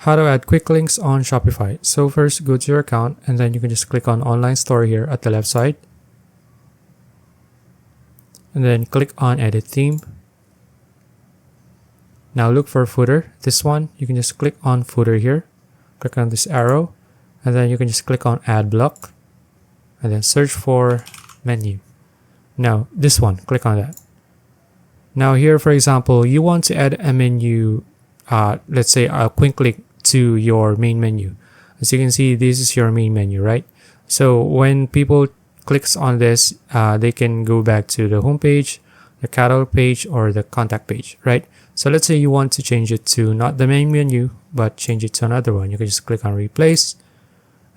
how to add quick links on Shopify. So first, go to your account and then you can just click on online store here at the left side. And then click on edit theme. Now look for footer. This one, you can just click on footer here. Click on this arrow. And then you can just click on add block. And then search for menu. Now this one, click on that. Now here, for example, you want to add a menu, let's say a quick link to your main menu. As you can see, this is your main menu, right? So when people clicks on this, they can go back to the home page, the catalog page, or the contact page, right? So let's say you want to change it to not the main menu, but change it to another one. You can just click on replace.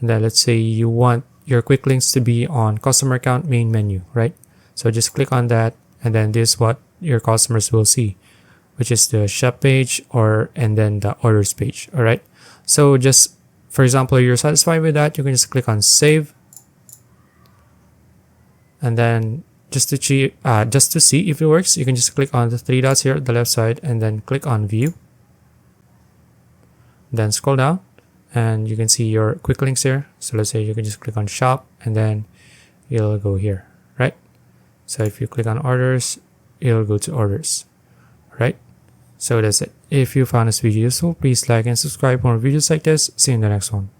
And then let's say you want your quick links to be on customer account main menu, right? So just click on that, and then this is what your customers will see, which is the shop page and then the orders page. All right. So just, for example, you're satisfied with that, you can just click on save. And then just to see if it works, you can just click on the three dots here at the left side and then click on view. Then scroll down and you can see your quick links here. So let's say you can just click on shop and then it'll go here, right? So if you click on orders, it'll go to orders, right? So that's it. If you found this video useful, please like and subscribe for more videos like this. See you in the next one.